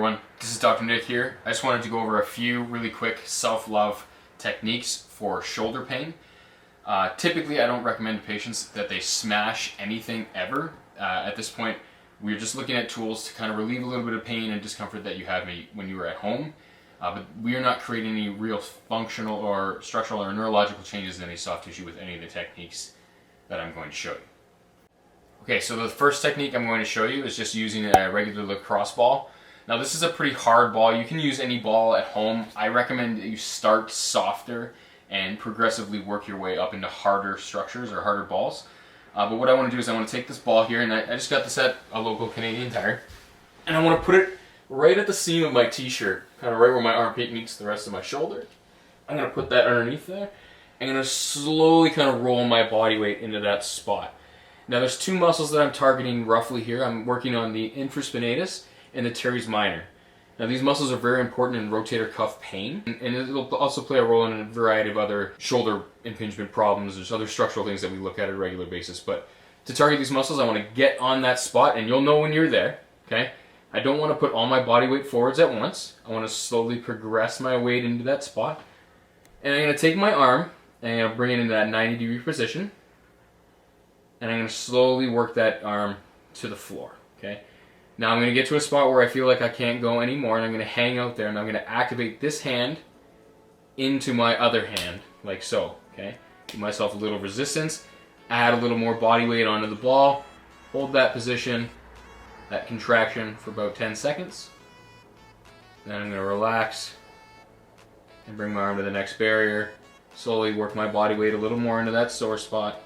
everyone, this is Dr. Nick here. I just wanted to go over a few really quick self-love techniques for shoulder pain. Typically I don't recommend to patients that they smash anything ever. At this point we're just looking at tools to kind of relieve a little bit of pain and discomfort that you have when you were at home. But we are not creating any real functional or structural or neurological changes in any soft tissue with any of the techniques that I'm going to show you. Okay, so the first technique I'm going to show you is just using a regular lacrosse ball. Now this is a pretty hard ball. You can use any ball at home. I recommend that you start softer and progressively work your way up into harder structures or harder balls. But what I want to do is I want to take this ball here, and I just got this at a local Canadian Tire, and I want to put it right at the seam of my t-shirt, kind of right where my armpit meets the rest of my shoulder. I'm going to put that underneath there. I'm going to slowly kind of roll my body weight into that spot. Now there's two muscles that I'm targeting roughly here. I'm working on the infraspinatus and the teres minor. Now these muscles are very important in rotator cuff pain, and it'll also play a role in a variety of other shoulder impingement problems. There's other structural things that we look at on a regular basis. But to target these muscles, I want to get on that spot, and you'll know when you're there, okay? I don't want to put all my body weight forwards at once. I want to slowly progress my weight into that spot. And I'm going to take my arm, and I'm going to bring it into that 90-degree position. And I'm going to slowly work that arm to the floor, okay? Now I'm going to get to a spot where I feel like I can't go anymore, and I'm going to hang out there, and I'm going to activate this hand into my other hand, like so, okay? Give myself a little resistance, add a little more body weight onto the ball, hold that position, that contraction for about 10 seconds. Then I'm going to relax and bring my arm to the next barrier, slowly work my body weight a little more into that sore spot.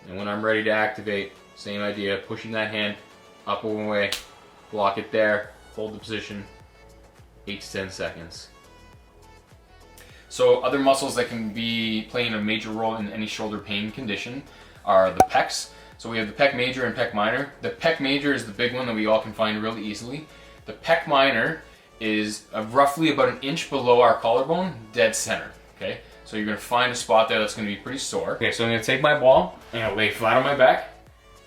And when I'm ready to activate, same idea, pushing that hand up and away, block it there, hold the position, 8 to 10 seconds. So other muscles that can be playing a major role in any shoulder pain condition are the pecs. So we have the pec major and pec minor. The pec major is the big one that we all can find really easily. The pec minor is roughly about an inch below our collarbone, dead center, okay? So you're going to find a spot there that's going to be pretty sore. Okay, so I'm going to take my ball, and I'm going to lay flat on my back.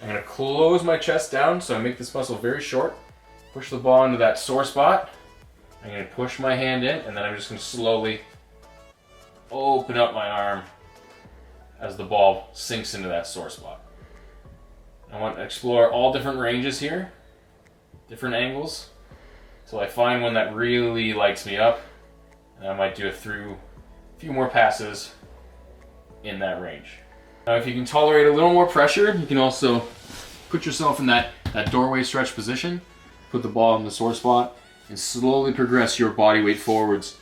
I'm going to close my chest down so I make this muscle very short. Push the ball into that sore spot. I'm going to push my hand in, and then I'm just going to slowly open up my arm as the ball sinks into that sore spot. I want to explore all different ranges here, different angles, until I find one that really lights me up, and I might do it through a few more passes in that range. Now if you can tolerate a little more pressure, you can also put yourself in that doorway stretch position, put the ball in the sore spot, and slowly progress your body weight forwards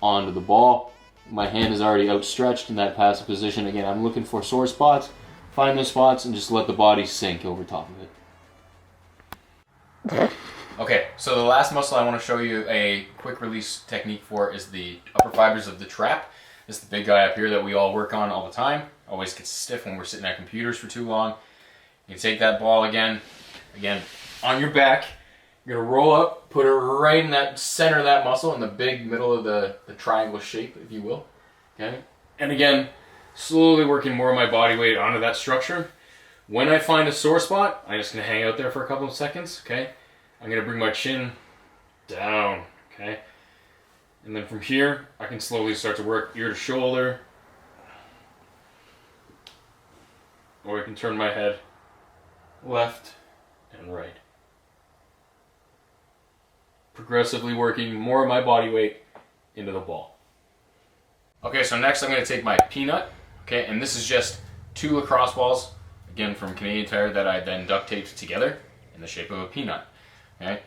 onto the ball. My hand is already outstretched in that passive position. Again, I'm looking for sore spots, find those spots, and just let the body sink over top of it. Okay, so the last muscle I want to show you a quick release technique for is the upper fibers of the trap. This is the big guy up here that we all work on all the time. Always gets stiff when we're sitting at computers for too long. You take that ball again on your back. You're going to roll up, put it right in that center of that muscle, in the big middle of the triangle shape, if you will. Okay? And again, slowly working more of my body weight onto that structure. When I find a sore spot, I'm just going to hang out there for a couple of seconds. Okay? I'm going to bring my chin down. Okay? And then from here, I can slowly start to work ear to shoulder. Or I can turn my head left and right. Progressively working more of my body weight into the ball. Okay, so next I'm going to take my peanut. Okay, and this is just 2 lacrosse balls, again from Canadian Tire, that I then duct taped together in the shape of a peanut. Okay.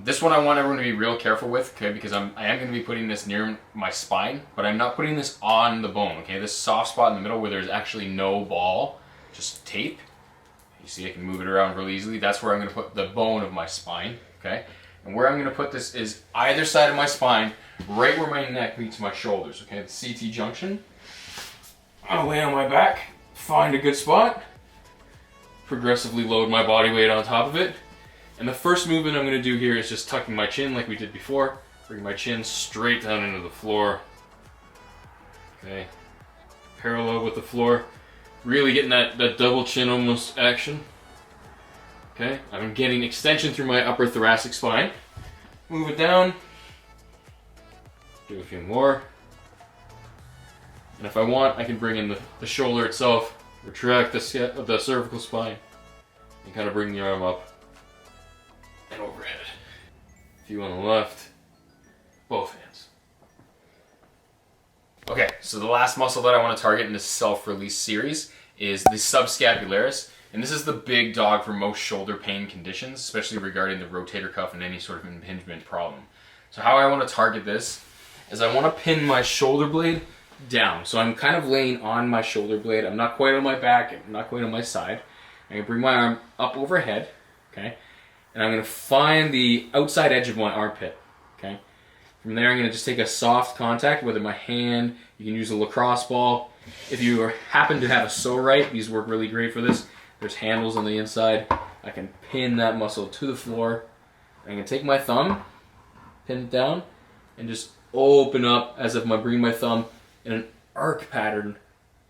This one I want everyone to be real careful with, okay, because I am going to be putting this near my spine, but I'm not putting this on the bone, okay? This soft spot in the middle where there's actually no ball, just tape. You see I can move it around really easily. That's where I'm going to put the bone of my spine, okay? And where I'm going to put this is either side of my spine, right where my neck meets my shoulders, okay? The CT junction. I'll lay on my back, find a good spot, progressively load my body weight on top of it. And the first movement I'm going to do here is just tucking my chin like we did before. Bring my chin straight down into the floor. Okay. Parallel with the floor. Really getting that double chin almost action. Okay, I'm getting extension through my upper thoracic spine. Move it down. Do a few more. And if I want, I can bring in the shoulder itself, retract the cervical spine, and kind of bring the arm up and overhead. A few on the left, both hands. Okay, so the last muscle that I want to target in this self-release series is the subscapularis. And this is the big dog for most shoulder pain conditions, especially regarding the rotator cuff and any sort of impingement problem. So how I want to target this is I want to pin my shoulder blade down. So I'm kind of laying on my shoulder blade. I'm not quite on my back, I'm not quite on my side. I'm going to bring my arm up overhead, okay? And I'm going to find the outside edge of my armpit, okay? From there I'm going to just take a soft contact, whether my hand, you can use a lacrosse ball. If you happen to have a so-right, these work really great for this. There's handles on the inside. I can pin that muscle to the floor. I'm going to take my thumb, pin it down, and just open up as if I'm bringing my thumb in an arc pattern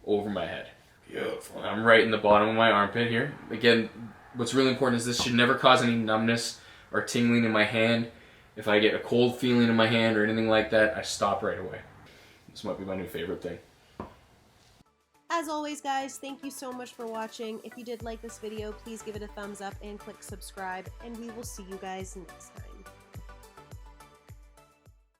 over my head. Beautiful. I'm right in the bottom of my armpit here. Again, what's really important is this should never cause any numbness or tingling in my hand. If I get a cold feeling in my hand or anything like that, I stop right away. This might be my new favorite thing. As always, guys, thank you so much for watching. If you did like this video, please give it a thumbs up and click subscribe, and we will see you guys next time.